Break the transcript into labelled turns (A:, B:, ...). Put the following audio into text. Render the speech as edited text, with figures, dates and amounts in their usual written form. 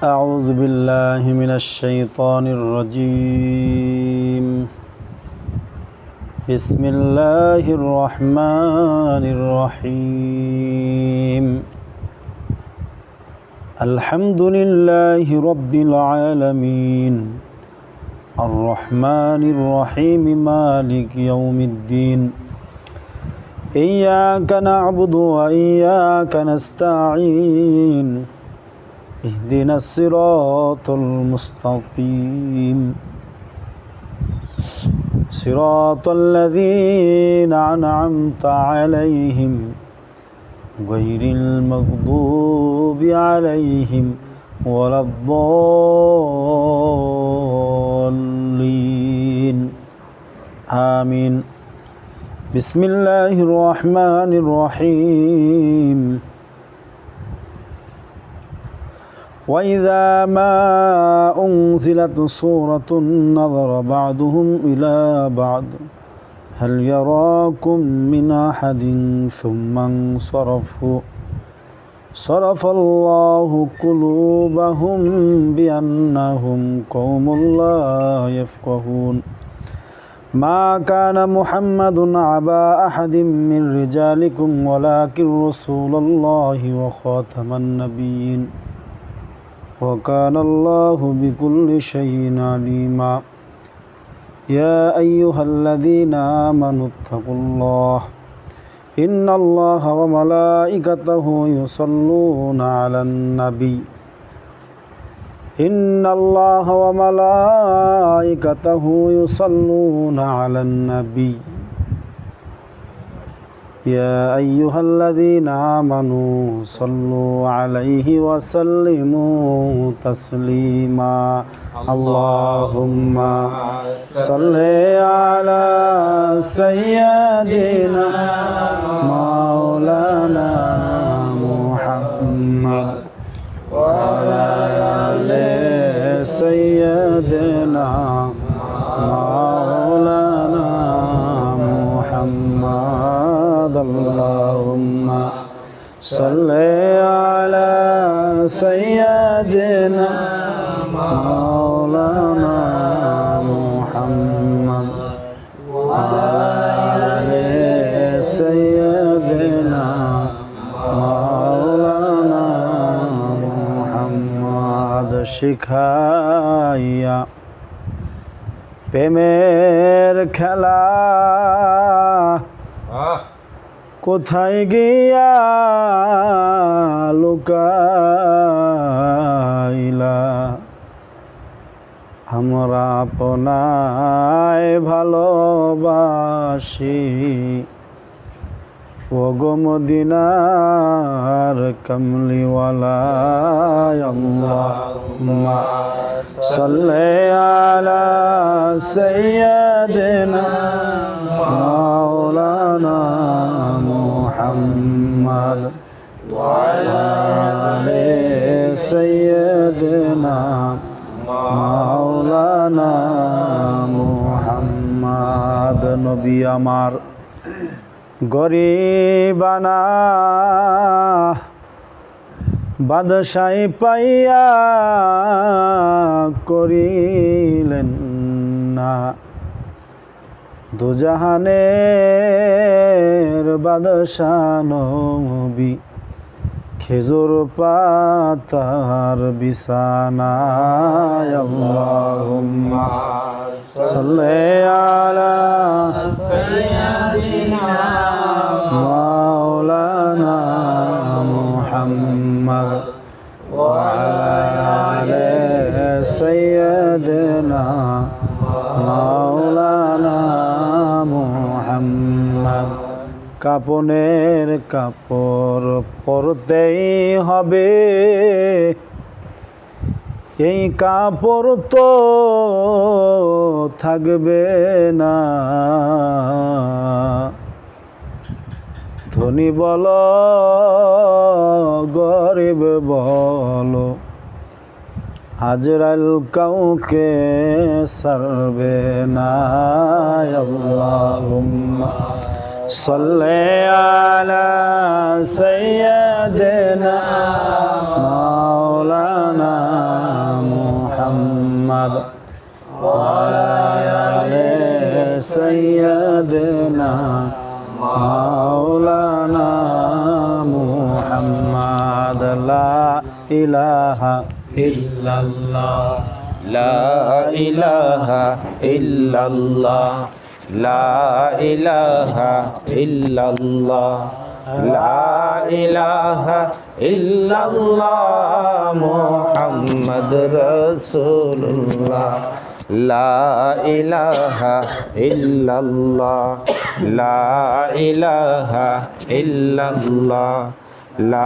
A: أعوذ بالله من الشيطان الرجيم بسم الله الرحمن الرحيم الحمد لله رب العالمين الرحمن الرحيم مالك يوم الدين إياك نعبد وإياك نستعين اهدنا الصراط المستقيم صراط الذين أنعمت عليهم غير المغضوب عليهم ولا الضالين آمين بسم الله الرحمن الرحيم وإذا ما أنزلت سورة نظر بعضهم إلى بعض هل يراكم من أحد ثم انصرفوا صرف الله قلوبهم بأنهم قوم لا يفقهون ما كان محمد أبا أحد من رجالكم ولكن رسول الله وخاتم النبيين وكان الله بكل شيء عليما يا أيها الذين آمنوا اتقوا الله إن الله وملائكته يصلون على النبي إن الله وملائكته يصلون على النبي يا أيها الذين آمنوا صلوا عليه وسلموا تسليما اللهم صل على سيدنا مولانا محمد وعلى آل سيدنا مولانا محمد اللهم صل على سيدنا مولانا محمد وعلى آل سيدنا مولانا محمد শিখাইয়া প্রেমের খেলা কোথায় গিয়া লুকাইলা আমরা আপনায় ভালোবাসি ওগো মদিনার কামলিওয়ালা আল্লাহুম্মা সাল্লি আলা সাইয়্যিদিনা মাওলানা মুহাম্মদ ওয়া আলা আলি সাইয়্যিদিনা মাওলানা মুহাম্মদ নবী আমার গরিবানা বাদশাহী পাইয়া করিলেন না দুজাহানের বাদশাহ নবী খেজুর পাতার বিছানায় আল্লাহুম্মা সাল্লি আলা সাইয়্যিদিনা মাওলানা মুহাম্মদ ওয়া আলা আলি সাইয়্যিদিনা মাওলানা মুহাম্মদ কাপনের কাপড় পরতেই হবে এই কাপড় তো থাকবে না ধনী বলো গরিব বলো আজরাইল কাউকে ছাড়বে না আল্লাহুম্মা সাল্লি আলা সাইয়্যিদিনা মাওলানা محمد وعلى آل سيدنا مولانا محمد لا إله إلا الله
B: لا إله إلا الله لا إله إلا الله لا إله إلا الله محمد رسول الله لا إله إلا الله لا إله إلا الله لا